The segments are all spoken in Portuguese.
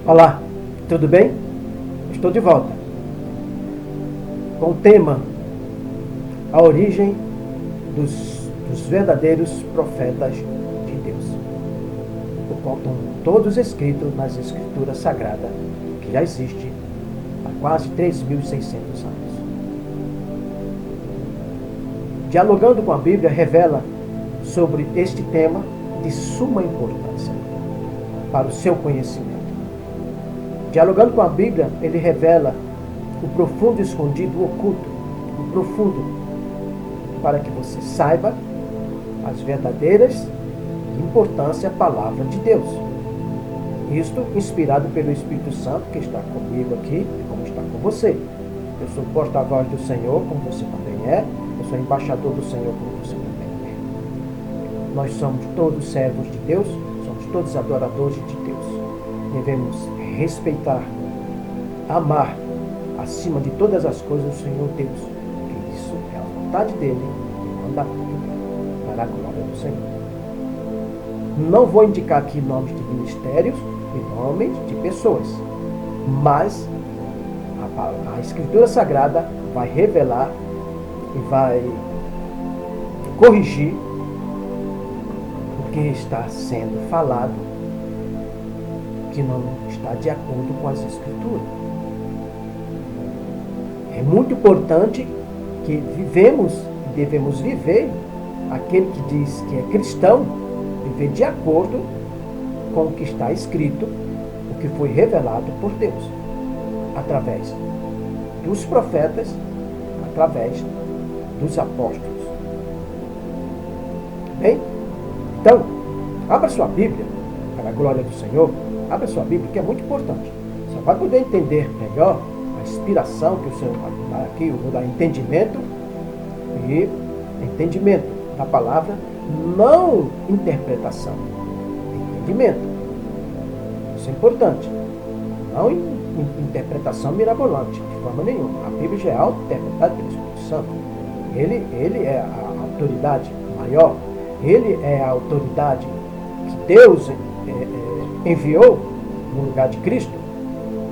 Olá, tudo bem? Estou de volta com o tema A origem dos verdadeiros profetas de Deus, o qual estão todos escritos nas Escrituras Sagradas, que já existe há quase 3.600 anos. Dialogando com a Bíblia revela sobre este tema de suma importância para o seu conhecimento. Dialogando com a Bíblia, ele revela o profundo escondido, o oculto, o profundo, para que você saiba as verdadeiras importância da palavra de Deus. Isto inspirado pelo Espírito Santo, que está comigo aqui, como está com você. Eu sou porta-voz do Senhor, como você também é. Eu sou embaixador do Senhor, como você também é. Nós somos todos servos de Deus, somos todos adoradores de Deus. Devemos respeitar, amar, acima de todas as coisas, o Senhor Deus. Que isso é a vontade dele e manda para a glória do Senhor. Não vou indicar aqui nomes de ministérios e nomes de pessoas, mas a Escritura Sagrada vai revelar e vai corrigir o que está sendo falado que não está de acordo com as Escrituras. É muito importante que devemos viver, aquele que diz que é cristão, viver de acordo com o que está escrito, o que foi revelado por Deus, através dos profetas, através dos apóstolos. Bem? Então, abra sua Bíblia, para a glória do Senhor, abra sua Bíblia, que é muito importante. Você vai poder entender melhor a inspiração que o Senhor vai dar aqui, eu vou dar entendimento da palavra, não interpretação, entendimento. Isso é importante. Não interpretação mirabolante, de forma nenhuma. A Bíblia já é auto-interpretada pelo Espírito Santo. Ele é a autoridade maior, ele é a autoridade que Deus enviou no lugar de Cristo.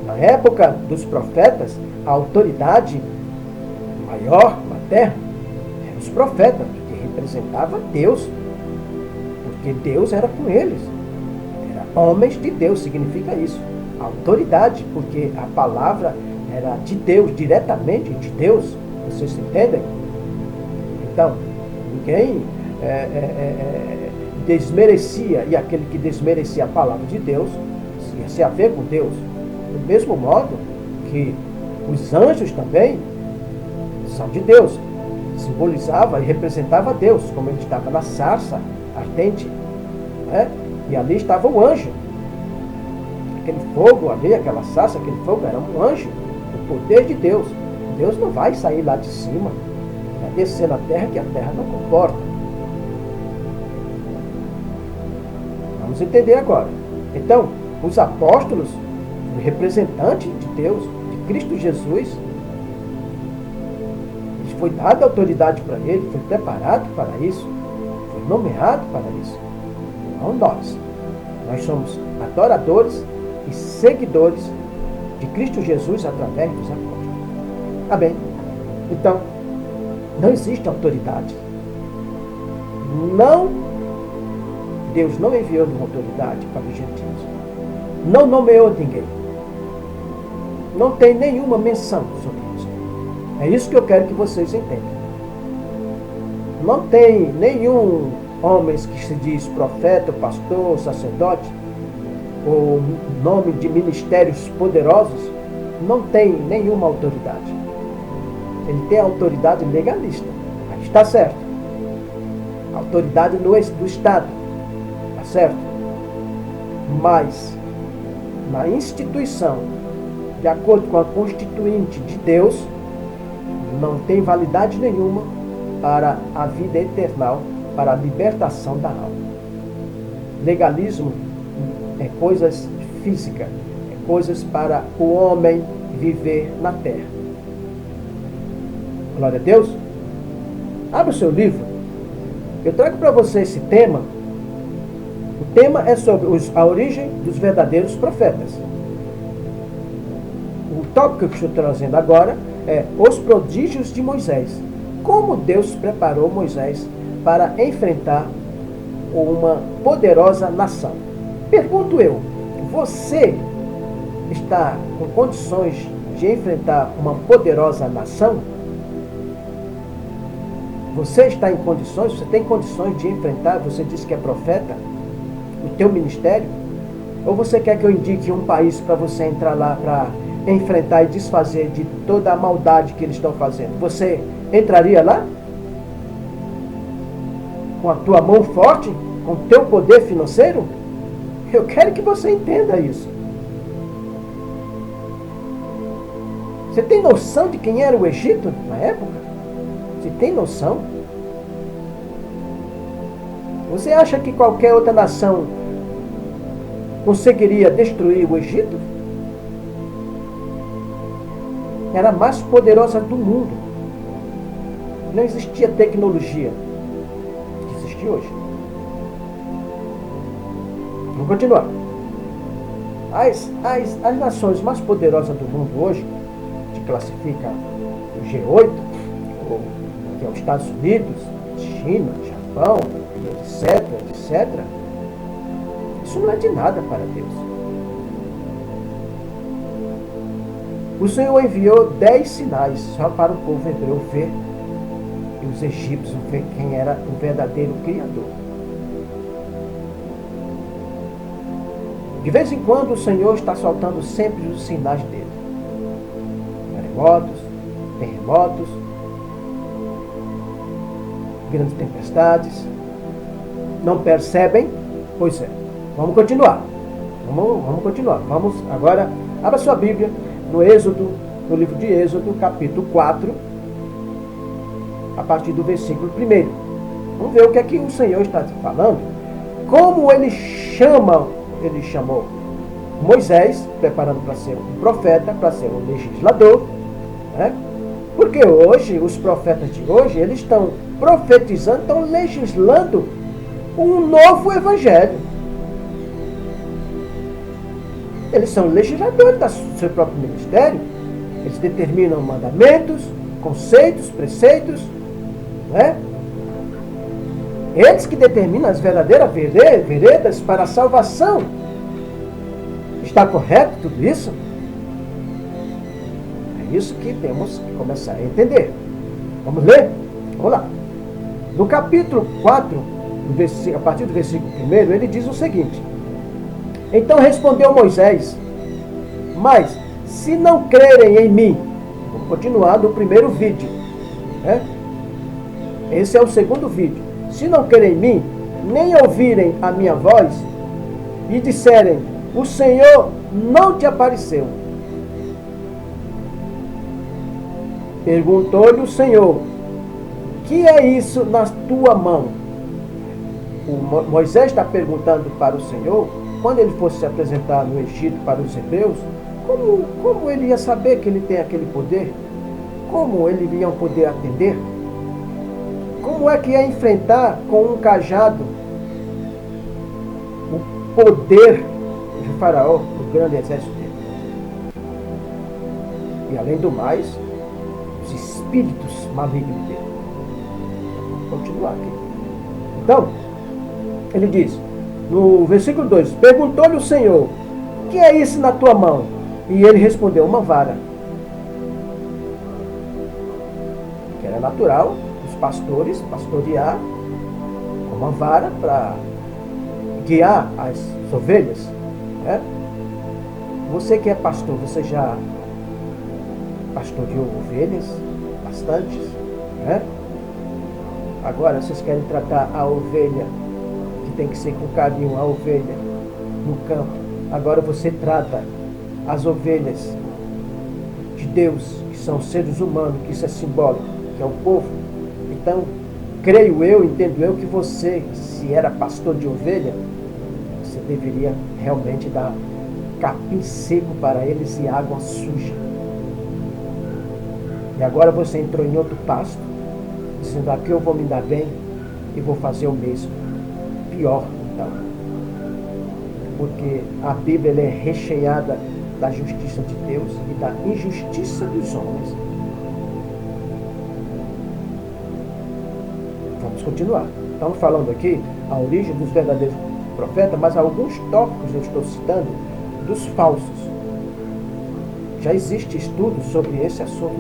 Na época dos profetas, a autoridade maior na terra eram os profetas, que representavam Deus, porque Deus era com eles. Era homens de Deus, significa isso. A autoridade, porque a palavra era de Deus, diretamente de Deus. Vocês entendem? Então, ninguém desmerecia, e aquele que desmerecia a palavra de Deus ia se haver com Deus. Do mesmo modo que os anjos também são de Deus, simbolizava e representava Deus, como ele estava na sarça ardente, né? E ali estava o anjo. Aquele fogo ali, aquela sarça, aquele fogo era um anjo, o poder de Deus. Deus não vai sair lá de cima, vai descer na terra, que a terra não comporta. Vamos entender agora. Então, os apóstolos, o representante de Deus, de Cristo Jesus, foi dada autoridade para ele, foi preparado para isso, foi nomeado para isso. Não nós. Nós somos adoradores e seguidores de Cristo Jesus através dos apóstolos. Tá bem? Então, não existe autoridade. Deus não enviou uma autoridade para os gentios. Não nomeou ninguém. Não tem nenhuma menção sobre isso. É isso que eu quero que vocês entendam. Não tem nenhum homem que se diz profeta, pastor, sacerdote, ou nome de ministérios poderosos, não tem nenhuma autoridade. Ele tem a autoridade legalista. Aí está certo. A autoridade do Estado. Está certo? Mas, na instituição, de acordo com a Constituinte de Deus, não tem validade nenhuma para a vida eterna, para a libertação da alma. Legalismo é coisas físicas, é coisas para o homem viver na terra. Glória a Deus. Abra o seu livro. Eu trago para você esse tema. O tema é sobre a origem dos verdadeiros profetas. o tópico que eu estou trazendo agora é os prodígios de Moisés. Como Deus preparou Moisés para enfrentar uma poderosa nação. Pergunto eu, você está com condições de enfrentar uma poderosa nação? Você está em condições, você tem condições de enfrentar, você diz que é profeta, o teu ministério? Ou você quer que eu indique um país para você entrar lá para enfrentar e desfazer de toda a maldade que eles estão fazendo? Você entraria lá? Com a tua mão forte? Com o teu poder financeiro? Eu quero que você entenda isso. Você tem noção de quem era o Egito na época? Você tem noção? Você acha que qualquer outra nação conseguiria destruir o Egito? Era a mais poderosa do mundo. Não existia tecnologia que existe hoje. Vamos continuar. As nações mais poderosas do mundo hoje, que classifica o G8, que é os Estados Unidos, China, Japão, etc. Isso não é de nada para Deus. O Senhor enviou 10 sinais só para o povo hebreu ver e os egípcios ver quem era o verdadeiro Criador. De vez em quando o Senhor está soltando sempre os sinais dele. Maremotos, terremotos, grandes tempestades. Não percebem? Pois é. Vamos continuar. Vamos continuar. Vamos agora, abra sua Bíblia no Êxodo, no livro de Êxodo, capítulo 4, a partir do versículo 1. Vamos ver o que é que o Senhor está falando. Como ele chamou Moisés, preparando para ser um profeta, para ser um legislador, né? Porque hoje, os profetas de hoje, eles estão profetizando, estão legislando um novo evangelho. Eles são legisladores do seu próprio ministério. Eles determinam mandamentos, conceitos, preceitos, né? Eles que determinam as verdadeiras veredas para a salvação. Está correto tudo isso? É isso que temos que começar a entender. Vamos ler? Vamos lá. No capítulo 4, a partir do versículo 1, ele diz o seguinte: Então respondeu Moisés: Mas se não crerem em mim, vamos continuar do primeiro vídeo, né? Esse é o segundo vídeo. Se não crerem em mim, nem ouvirem a minha voz, e disserem: o Senhor não te apareceu. Perguntou-lhe o Senhor: que é isso na tua mão? Moisés está perguntando para o Senhor, quando ele fosse se apresentar no Egito para os hebreus, como ele ia saber que ele tem aquele poder? Como ele ia poder atender? Como é que ia enfrentar com um cajado o poder de Faraó, o grande exército dele? E além do mais, os espíritos malignos dele. Vou continuar aqui. Então, ele diz, no versículo 2, perguntou-lhe o Senhor: que é isso na tua mão? E ele respondeu: uma vara. Que era natural os pastores pastorear com uma vara para guiar as ovelhas, né? Você que é pastor, você já pastoreou ovelhas bastantes, né? Agora vocês querem tratar a ovelha, que tem que ser com carinho, a ovelha no campo. Agora você trata as ovelhas de Deus, que são seres humanos, que isso é simbólico, que é o povo. Então, creio eu, entendo eu, que você, se era pastor de ovelha, você deveria realmente dar capim seco para eles e água suja. E agora você entrou em outro pasto, dizendo: aqui eu vou me dar bem e vou fazer o mesmo. Pior, então. Porque a Bíblia é recheada da justiça de Deus e da injustiça dos homens. Vamos continuar. Estamos falando aqui a origem dos verdadeiros profetas, mas alguns tópicos eu estou citando dos falsos. Já existe estudo sobre esse assunto,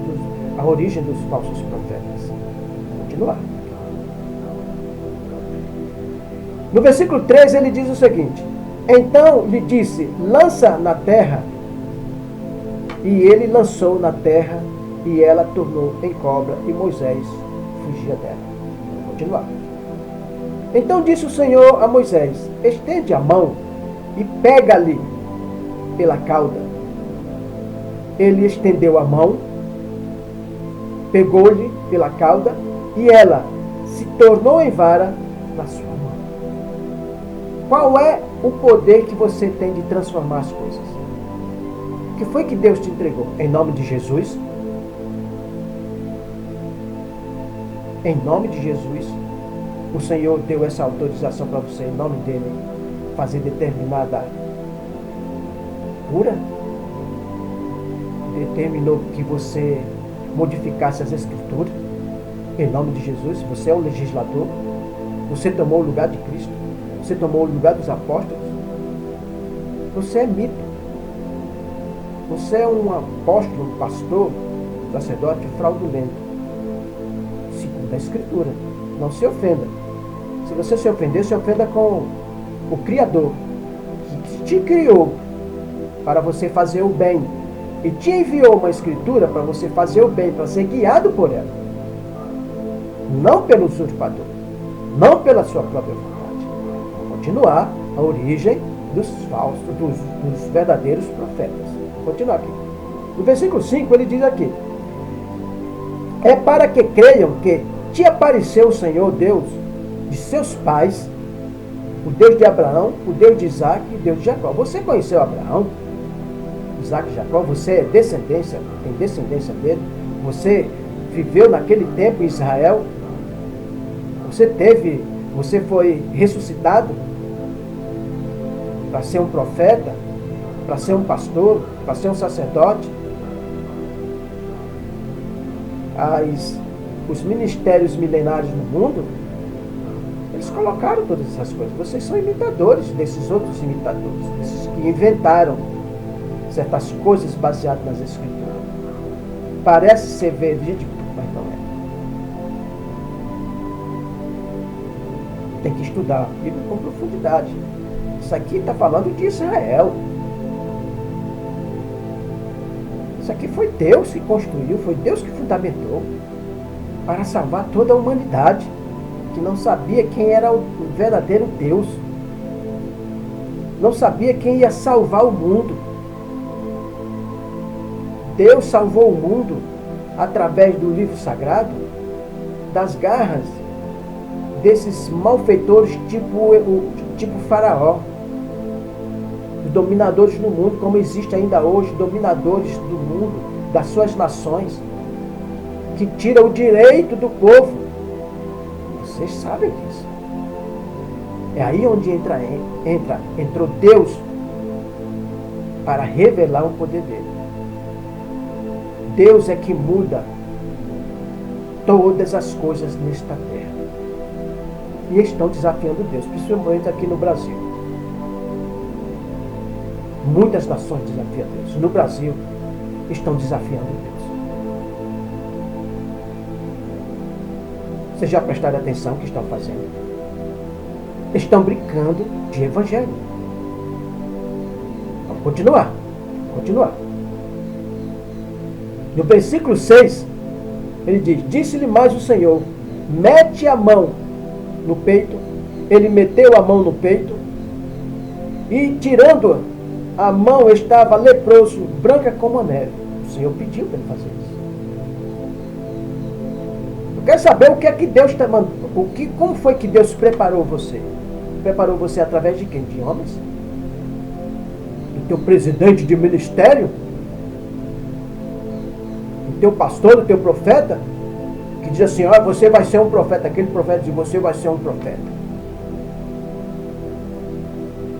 a origem dos falsos profetas. Vamos continuar. No versículo 3 ele diz o seguinte: então lhe disse, lança na terra. E ele lançou na terra, e ela tornou em cobra, e Moisés fugia dela. Vamos continuar. Então disse o Senhor a Moisés: estende a mão e pega-lhe pela cauda. Ele estendeu a mão, pegou-lhe pela cauda, e ela se tornou em vara na sua mão. Qual é o poder que você tem de transformar as coisas? O que foi que Deus te entregou? Em nome de Jesus? Em nome de Jesus, o Senhor deu essa autorização para você, em nome dele, fazer determinada cura? Determinou que você modificasse as Escrituras? Em nome de Jesus, você é o legislador? Você tomou o lugar de Cristo? Você tomou o lugar dos apóstolos? Você é mito. Você é um apóstolo, um pastor, um sacerdote fraudulento. Segundo a Escritura. Não se ofenda. Se você se ofender, se ofenda com o Criador, que te criou para você fazer o bem e te enviou uma Escritura para você fazer o bem, para ser guiado por ela. Não pelo usurpador, não pela sua própria vontade. Continuar a origem dos falsos, dos verdadeiros profetas. Vou continuar aqui. No versículo 5 ele diz aqui: é para que creiam que te apareceu o Senhor Deus de seus pais, o Deus de Abraão, o Deus de Isaac e o Deus de Jacó. Você conheceu Abraão, Isaac e Jacó? Você é descendência, tem descendência dele? Você viveu naquele tempo em Israel? Você foi ressuscitado para ser um profeta, para ser um pastor, para ser um sacerdote? Os ministérios milenários no mundo, eles colocaram todas essas coisas. Vocês são imitadores desses outros imitadores, desses que inventaram certas coisas baseadas nas Escrituras. Parece ser verídico, mas não é. Tem que estudar a Bíblia com profundidade. Isso aqui está falando de Israel. Isso aqui foi Deus que construiu, foi Deus que fundamentou para salvar toda a humanidade, que não sabia quem era o verdadeiro Deus. Não sabia quem ia salvar o mundo. Deus salvou o mundo através do livro sagrado, das garras desses malfeitores tipo Faraó, os dominadores do mundo, como existe ainda hoje, dominadores do mundo, das suas nações, que tiram o direito do povo. Vocês sabem disso. É aí onde entrou Deus para revelar o poder dele. Deus é que muda todas as coisas nesta terra. E estão desafiando Deus, principalmente aqui no Brasil. Muitas nações desafiam Deus. No Brasil, estão desafiando Deus. Vocês já prestaram atenção no que estão fazendo? Estão brincando de evangelho. Vamos continuar. No versículo 6, ele diz: disse-lhe mais o Senhor, mete a mão no peito. Ele meteu a mão no peito, e tirando a mão estava leproso, branca como a neve. O Senhor pediu para ele fazer isso. Eu quero saber o que é que Deus está mandando. Como foi que Deus preparou você? Preparou você através de quem? De homens? Do teu presidente de ministério? Do teu pastor, do teu profeta? Que diz assim: ó, você vai ser um profeta. Aquele profeta diz: você vai ser um profeta.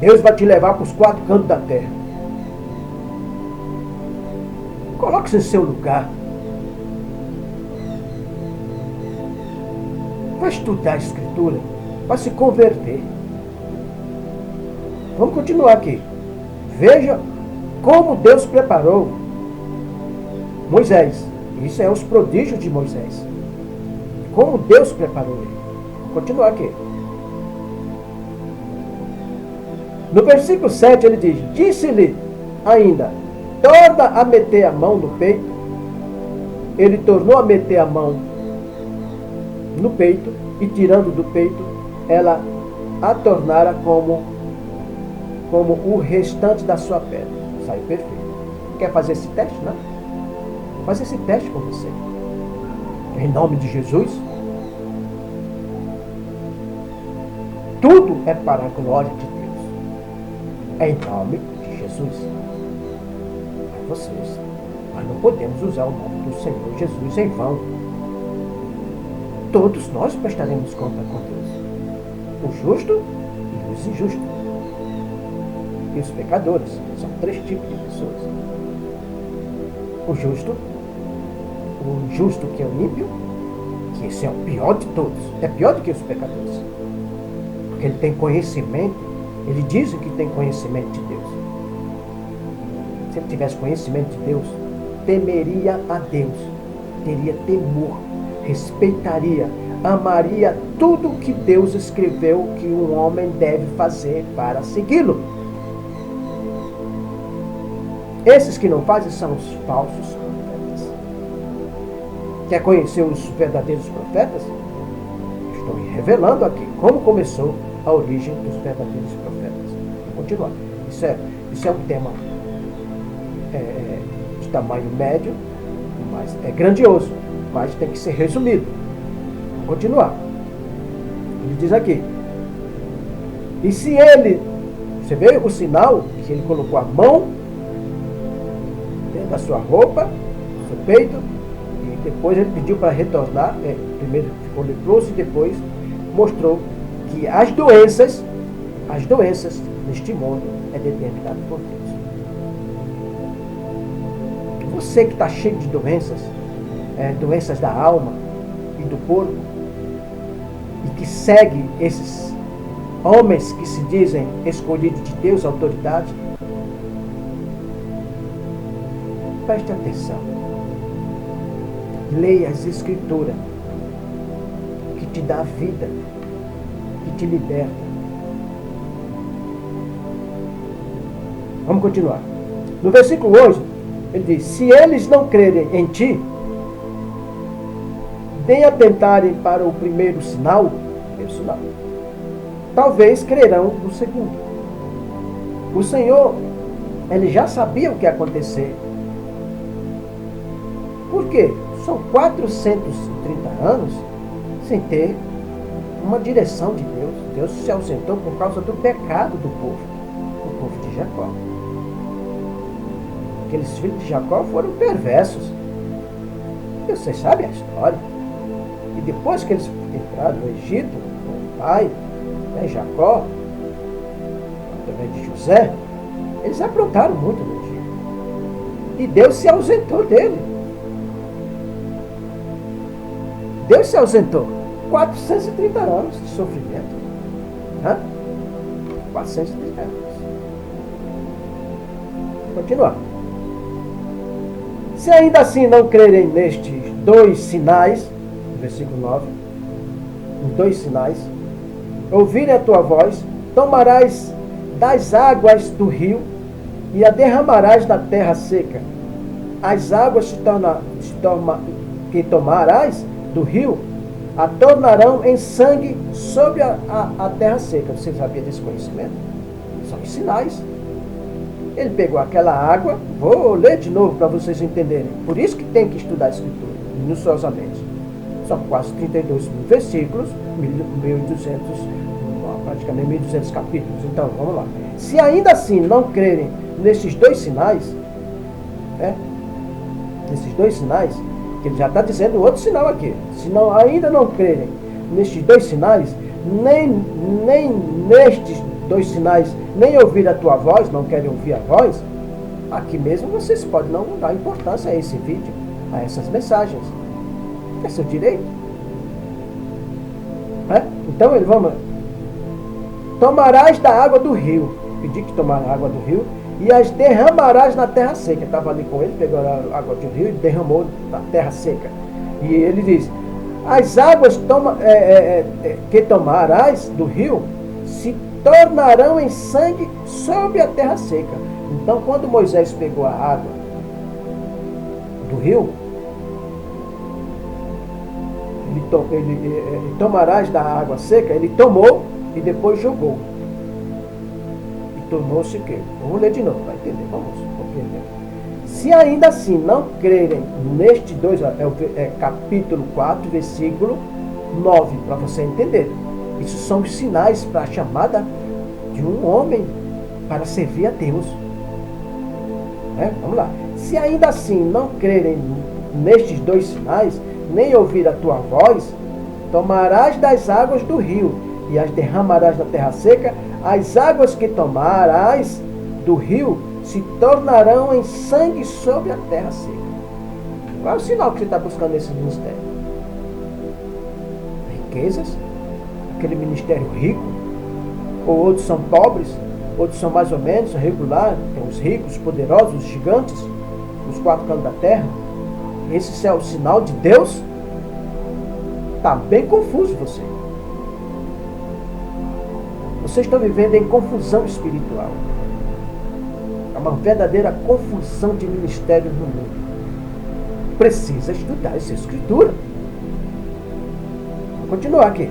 Deus vai te levar para os 4 cantos da terra. Coloque-se em seu lugar. Vai estudar a Escritura. Vai se converter. Vamos continuar aqui. Veja como Deus preparou Moisés. Isso é os prodígios de Moisés. Como Deus preparou ele. Vamos continuar aqui. No versículo 7 ele diz: disse-lhe ainda, torna a meter a mão no peito. Ele tornou a meter a mão no peito, e tirando do peito, ela a tornara como o restante da sua pele. Saiu perfeito. Quer fazer esse teste? Não? Faz esse teste com você. Em nome de Jesus. Tudo é para a glória de Deus. Em nome de Jesus. Mas vocês, nós não podemos usar o nome do Senhor Jesus em vão. Todos nós prestaremos conta com Deus. O justo e os injustos. E os pecadores. São 3 tipos de pessoas. O justo, o injusto, que é o ímpio, que esse é o pior de todos. É pior do que os pecadores. Porque ele tem conhecimento. Ele diz que tem conhecimento de Deus. Se ele tivesse conhecimento de Deus, temeria a Deus. Teria temor. Respeitaria. Amaria tudo que Deus escreveu que um homem deve fazer para segui-lo. Esses que não fazem são os falsos profetas. Quer conhecer os verdadeiros profetas? Estou revelando aqui como começou a origem dos verdadeiros profetas. Vou continuar. Isso é um tema de tamanho médio, mas é grandioso, mas tem que ser resumido. Vou continuar. Ele diz aqui: e se ele, você vê o sinal que ele colocou a mão dentro da sua roupa, do seu peito, e depois ele pediu para retornar. Primeiro ficou leproso e depois mostrou que as doenças neste mundo é determinado por Deus. Você que está cheio de doenças, doenças da alma e do corpo, e que segue esses homens que se dizem escolhidos de Deus, autoridade, preste atenção. Leia as Escrituras, que te dá vida, que te liberta. Vamos continuar. No versículo 11, ele diz: se eles não crerem em ti, nem atentarem para o primeiro sinal, talvez crerão no segundo. O Senhor, ele já sabia o que ia acontecer. Por quê? São 430 anos sem ter uma direção de Deus. Deus se ausentou por causa do pecado do povo de Jacó. Aqueles filhos de Jacó foram perversos. E vocês sabem a história. E depois que eles entraram no Egito, com o pai, Jacó, através de José, eles aprontaram muito no Egito. E Deus se ausentou dele. Deus se ausentou. 430 anos de sofrimento. 430 anos. Vou continuar. Se ainda assim não crerem nestes 2 sinais, versículo 9, os 2 sinais, ouvirem a tua voz, tomarás das águas do rio e a derramarás na terra seca. As águas que tomarás do rio a tornarão em sangue sobre a terra seca. Você sabia desse conhecimento? São os sinais. Ele pegou aquela água, vou ler de novo para vocês entenderem. Por isso que tem que estudar a Escritura, minuciosamente. São quase 32 mil versículos, 1.200, praticamente 1.200 capítulos. Então, vamos lá. Se ainda assim não crerem nesses 2 sinais, nesses 2 sinais, que ele já está dizendo outro sinal aqui. Se ainda não crerem nestes 2 sinais, nem nestes 2 sinais, nem ouvir a tua voz, não querem ouvir a voz, Aqui mesmo vocês podem não dar importância a esse vídeo, a essas mensagens. É seu direito. Então ele, vamos lá. Tomarás da água do rio. Pedi que tomaram a água do rio e as derramarás na terra seca. Estava ali com ele, pegou a água do rio e derramou na terra seca. E ele diz, as águas que tomarás do rio se tornarão em sangue sobre a terra seca. Então, quando Moisés pegou a água do rio, ele tomarás da água seca, ele tomou e depois jogou. E tornou-se o quê? Vamos ler de novo, para entender, vamos compreender. Se ainda assim não crerem neste capítulo 4, versículo 9, para você entender. Isso são os sinais para a chamada de um homem para servir a Deus. Vamos lá. Se ainda assim não crerem nestes dois sinais, nem ouvir a tua voz, tomarás das águas do rio e as derramarás na terra seca. As águas que tomarás do rio se tornarão em sangue sobre a terra seca. Qual é o sinal que você está buscando nesse ministério? Riquezas? Aquele ministério rico? Ou outros são pobres? Outros são mais ou menos, são regulares? Tem os ricos, os poderosos, os gigantes, os quatro cantos da terra? Esse é o sinal de Deus? Está bem confuso você. Vocês estão vivendo em confusão espiritual. É uma verdadeira confusão de ministérios no mundo. Precisa estudar essa escritura. Vou continuar aqui.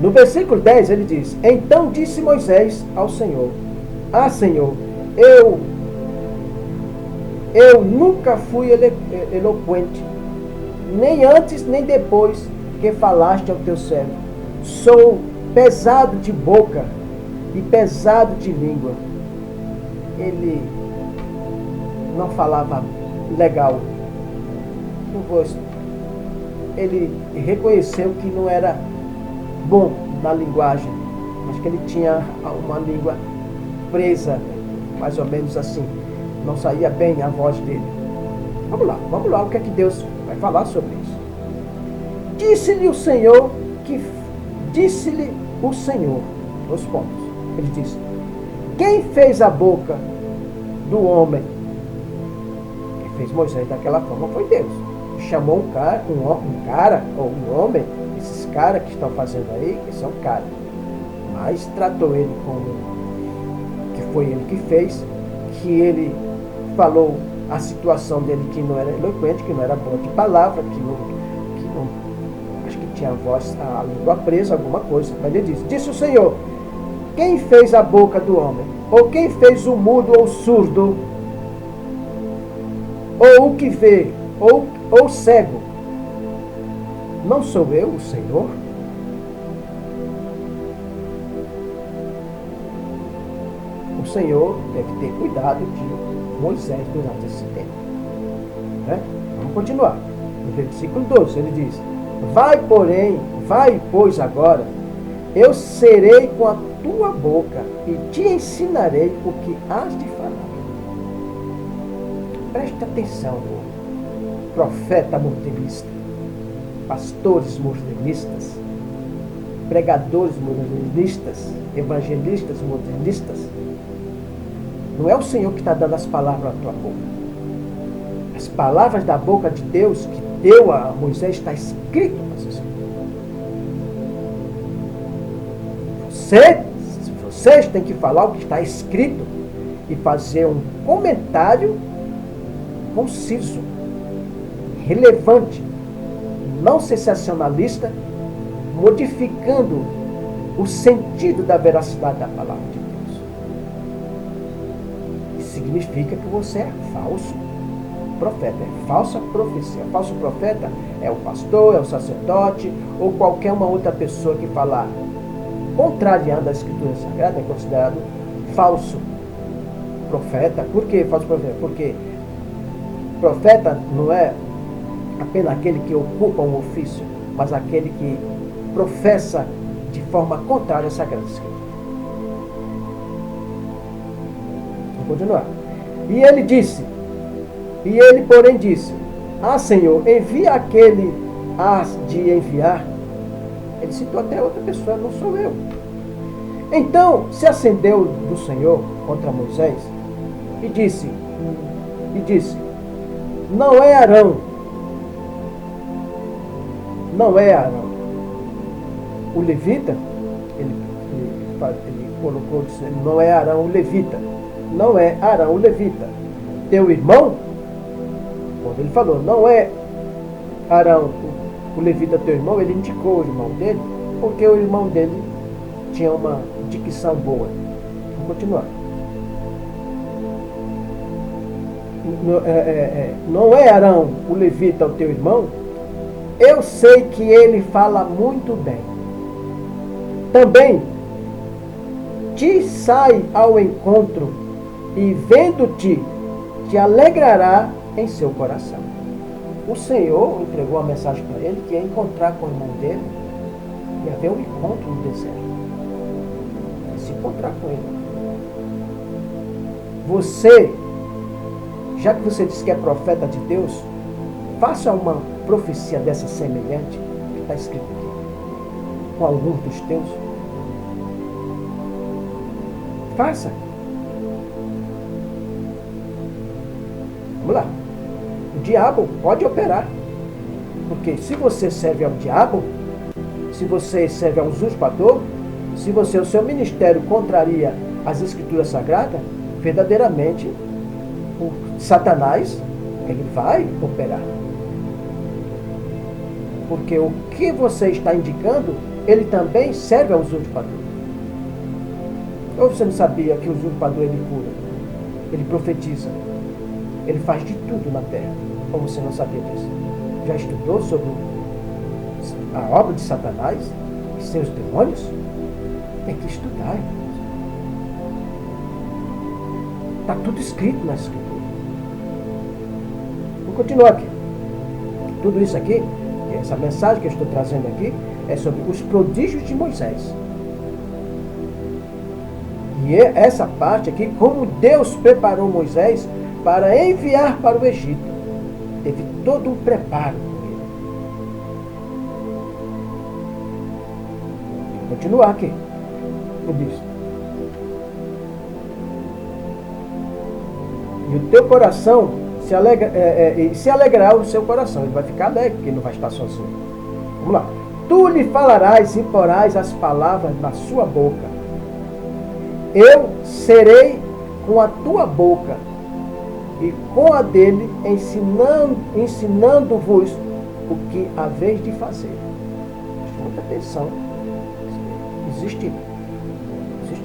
No versículo 10 ele diz, então disse Moisés ao Senhor, Senhor, eu nunca fui eloquente, nem antes nem depois que falaste ao teu servo. Sou pesado de boca e pesado de língua. Ele não falava legal. Ele reconheceu que não era bom na linguagem, mas que ele tinha uma língua presa, mais ou menos assim. Não saía bem a voz dele. Vamos lá, o que é que Deus vai falar sobre isso? Disse-lhe o Senhor, os pontos. Ele disse, quem fez a boca do homem? Quem fez Moisés daquela forma foi Deus. Chamou um cara, ou um homem, esses caras que estão fazendo aí, que são caras, mas tratou ele como que foi ele que fez, que ele falou a situação dele que não era eloquente, que não era boa de palavra, que não acho que tinha a voz, a língua presa, alguma coisa. Mas ele disse o Senhor, quem fez a boca do homem? Ou quem fez o mudo ou o surdo? Ou o que vê? Ou o cego? Não sou eu, o Senhor? O Senhor deve ter cuidado de Moisés durante esse tempo. Vamos continuar. No versículo 12, ele diz, vai, pois agora, eu serei com a tua boca e te ensinarei o que has de falar. Preste atenção, profeta modernista, pastores modernistas, pregadores modernistas, evangelistas modernistas. Não é o Senhor que está dando as palavras na tua boca. As palavras da boca de Deus que deu a Moisés está escrito nas Escrituras. Vocês têm que falar o que está escrito e fazer um comentário conciso, relevante, não sensacionalista, modificando o sentido da veracidade da palavra de Deus. Isso significa que você é falso profeta, é falsa profecia. Falso profeta é o pastor, é o sacerdote ou qualquer uma outra pessoa que falar contrariando a Escritura Sagrada é considerado falso profeta. Por que falso profeta? Porque profeta não é apenas aquele que ocupa um ofício, mas aquele que professa de forma contrária à Sagrada Escritura. continuar. E ele disse, e ele, porém, disse: Ah, Senhor, envia aquele hás de enviar. Ele citou até outra pessoa, não sou eu. Então se acendeu do Senhor contra Moisés e disse, não é Arão, o levita. Ele colocou, não é Arão o levita, não é Arão o levita, teu irmão. Quando ele falou, não é Arão o levita teu irmão, ele indicou o irmão dele, porque o irmão dele tinha uma dicção boa. Vamos continuar. Não é Arão o levita o teu irmão? Eu sei que ele fala muito bem. Também te sai ao encontro e vendo-te, te alegrará em seu coração. O Senhor entregou a mensagem para ele que ia encontrar com o irmão dele e haver um encontro no deserto. Ia se encontrar com ele. Você, já que você diz que é profeta de Deus, faça uma profecia dessa semelhante que está escrito aqui, com algum dos teus. Faça. Vamos lá. O diabo pode operar. Porque se você serve ao diabo, se você serve ao usurpador, se o seu ministério contraria as escrituras sagradas, verdadeiramente o Satanás, ele vai operar. Porque o que você está indicando, ele também serve ao usurpador. Ou você não sabia que o usurpador ele cura, ele profetiza, ele faz de tudo na terra? Ou você não sabia disso? Já estudou sobre a obra de Satanás e seus demônios? Tem que estudar, irmãos. Está tudo escrito na Escritura. Vou continuar aqui. Tudo isso aqui, essa mensagem que eu estou trazendo aqui, é sobre os prodígios de Moisés. E essa parte aqui, como Deus preparou Moisés para enviar para o Egito. Teve todo um preparo com ele. Vou continuar aqui. Eu disse. E o teu coração se alegrará o seu coração. Ele vai ficar alegre, porque ele não vai estar sozinho. Vamos lá. Tu lhe falarás e porás as palavras na sua boca. Eu serei com a tua boca e com a dele ensinando-vos o que haveis de fazer. Muita atenção. Existem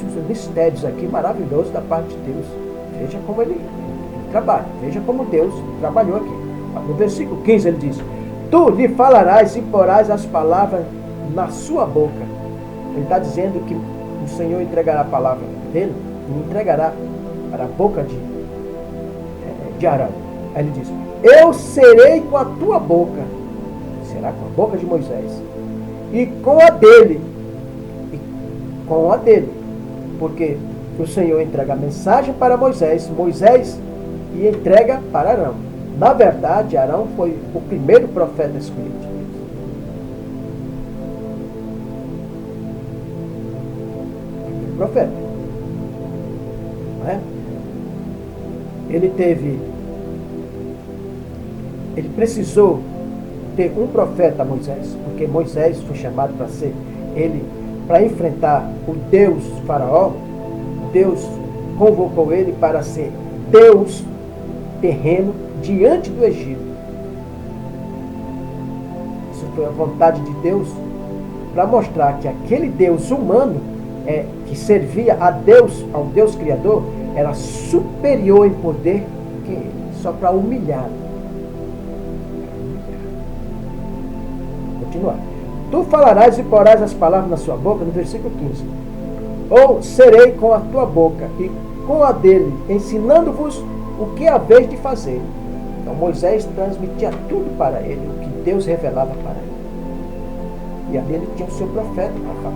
uns mistérios aqui maravilhosos da parte de Deus. Veja como ele trabalha. Veja como Deus trabalhou aqui. No versículo 15 ele diz: Tu lhe falarás e porás as palavras na sua boca. Ele está dizendo que o Senhor entregará a palavra dele e entregará para a boca de Arão. Aí ele diz: Eu serei com a tua boca. Será com a boca de Moisés. E com a dele. Porque o Senhor entrega a mensagem para Moisés e entrega para Arão. Na verdade, Arão foi o primeiro profeta escolhido de Deus. O profeta. Não é? Ele precisou ter um profeta, Moisés, porque Moisés foi chamado para ser para enfrentar o Deus Faraó. Deus convocou ele para ser Deus terreno diante do Egito. Isso foi a vontade de Deus para mostrar que aquele Deus humano que servia ao Deus Criador era superior em poder que ele, só para humilhar. Continuar. Tu falarás e porás as palavras na sua boca, no versículo 15. Ou serei com a tua boca e com a dele, ensinando-vos o que haveis de fazer. Então Moisés transmitia tudo para ele, o que Deus revelava para ele. E ali ele tinha o seu profeta para falar.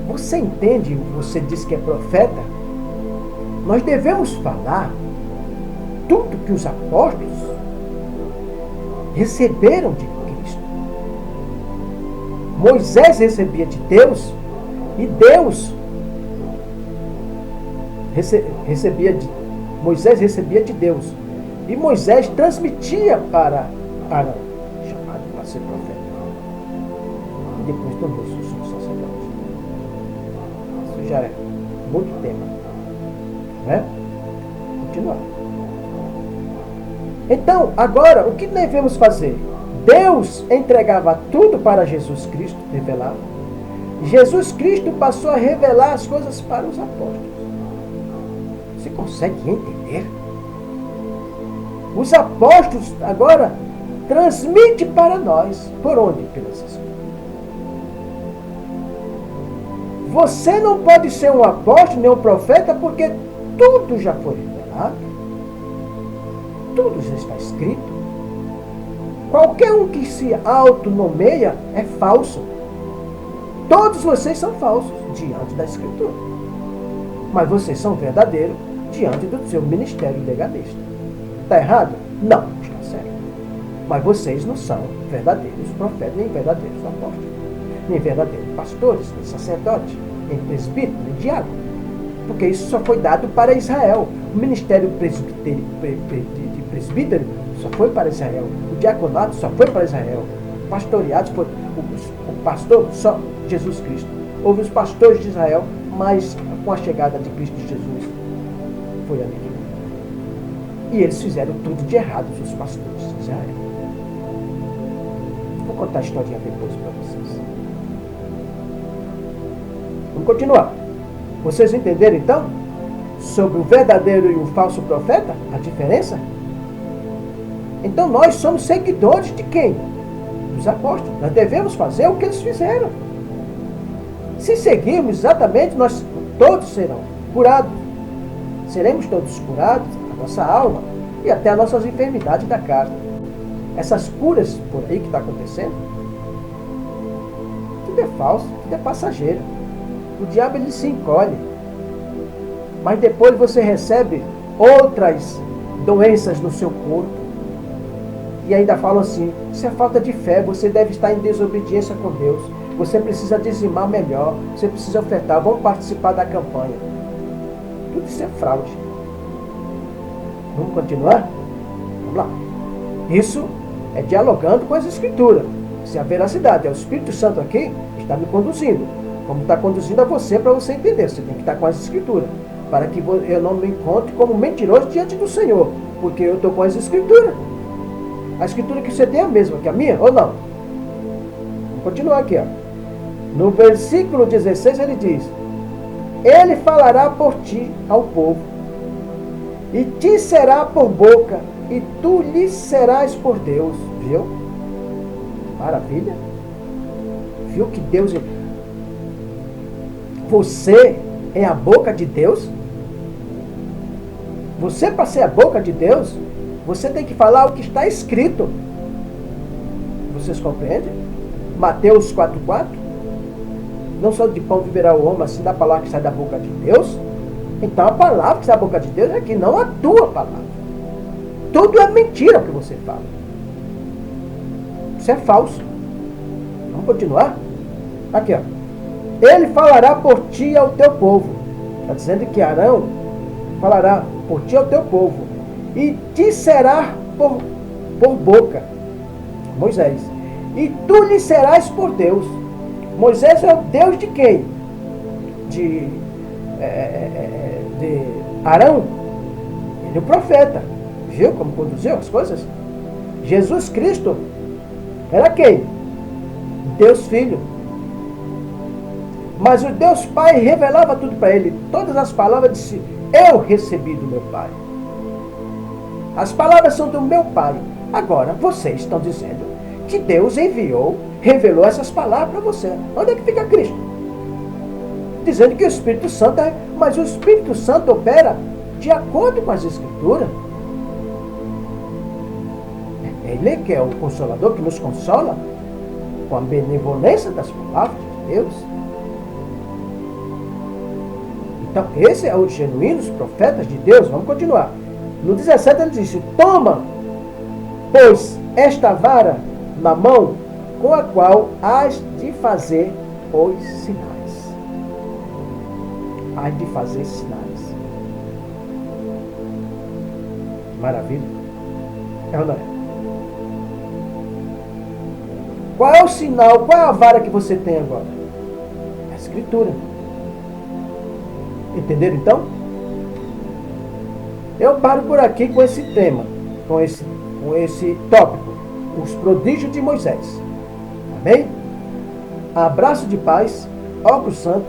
Você entende? Você diz que é profeta. Nós devemos falar tudo que os apóstolos receberam de Cristo. Moisés recebia de Deus e Deus Moisés recebia de Deus. E Moisés transmitia para Arão, chamado para ser profeta. E depois tornou-se o sumo sacerdote. Isso já é muito tema. Não é? Continuar. Então, agora, o que devemos fazer? Deus entregava tudo para Jesus Cristo revelar. Jesus Cristo passou a revelar as coisas para os apóstolos. Você consegue entender? Os apóstolos agora transmitem para nós. Por onde? Pelas Escrituras. Você não pode ser um apóstolo nem um profeta porque tudo já foi revelado. Tudo já está escrito. Qualquer um que se autonomeia é falso. Todos vocês são falsos diante da Escritura. Mas vocês são verdadeiros diante do seu ministério legalista. Está errado? Não, está certo. Mas vocês não são verdadeiros profetas, nem verdadeiros apóstolos, nem verdadeiros pastores, nem sacerdotes, nem presbíteros, nem diáconos. Porque isso só foi dado para Israel. O ministério de presbítero só foi para Israel. O diaconato só foi para Israel. O pastoreado foi o pastor só Jesus Cristo. Houve os pastores de Israel, mas com a chegada de Cristo Jesus foi aniquilado. E eles fizeram tudo de errado, os pastores de Israel. Vou contar a historinha depois para vocês. Vamos continuar. Vocês entenderam então sobre o verdadeiro e o falso profeta? A diferença? Então nós somos seguidores de quem? Dos apóstolos. Nós devemos fazer o que eles fizeram. Se seguirmos exatamente, nós todos serão curados. Seremos todos curados, a nossa alma e até as nossas enfermidades da carne. Essas curas por aí que está acontecendo, tudo é falso, tudo é passageiro. O diabo ele se encolhe. Mas depois você recebe outras doenças no seu corpo. E ainda falam assim, isso é falta de fé, você deve estar em desobediência com Deus. Você precisa dizimar melhor, você precisa ofertar, vamos participar da campanha. Tudo isso é fraude. Vamos continuar? Vamos lá. Isso é dialogando com as Escrituras. Isso é a veracidade. É o Espírito Santo aqui que está me conduzindo. Como está conduzindo a você para você entender. Você tem que estar com as Escrituras. Para que eu não me encontre como mentiroso diante do Senhor. Porque eu estou com as Escrituras. A Escritura que você tem é a mesma que a minha ou não? Vamos continuar aqui. Ó. No versículo 16 ele diz: Ele falará por ti ao povo, e te será por boca, e tu lhe serás por Deus. Viu? Maravilha. Viu que Deus... Você é a boca de Deus? Você, para ser a boca de Deus, você tem que falar o que está escrito. Vocês compreendem? Mateus 4,4. Não só de pão viverá o homem, assim da palavra que sai da boca de Deus. Então a palavra que sai da boca de Deus é que não a tua palavra. Tudo é mentira o que você fala. Isso é falso. Vamos continuar? Aqui, ó. Ele falará por ti ao teu povo. Está dizendo que Arão falará por ti ao teu povo. E te será por boca. Moisés. E tu lhe serás por Deus. Moisés é o Deus de quem? De Arão. Ele é o profeta. Viu como conduziu as coisas? Jesus Cristo era quem? Deus Filho. Mas o Deus Pai revelava tudo para ele. Todas as palavras disse: eu recebi do meu Pai. As palavras são do meu Pai. Agora, vocês estão dizendo que Deus enviou, revelou essas palavras para você. Onde é que fica Cristo? Dizendo que o Espírito Santo é... Mas o Espírito Santo opera de acordo com as Escrituras. Ele que é o Consolador, que nos consola com a benevolência das palavras de Deus. Então, esse é os genuínos profetas de Deus. Vamos continuar. No 17 ele disse: toma, pois, esta vara na mão, com a qual has de fazer os sinais. Has de fazer sinais. Maravilha. É ou não é? Qual é o sinal, qual é a vara que você tem agora? A Escritura. Entenderam então? Eu paro por aqui com esse tema, com esse tópico, os prodígios de Moisés. Amém? Abraço de paz, óculos santo.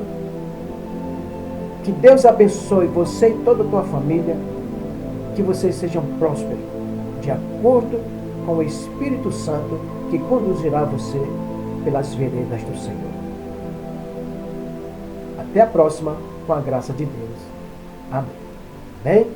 Que Deus abençoe você e toda a tua família. Que vocês sejam prósperos, de acordo com o Espírito Santo que conduzirá você pelas veredas do Senhor. Até a próxima, com a graça de Deus. Amém. Amém?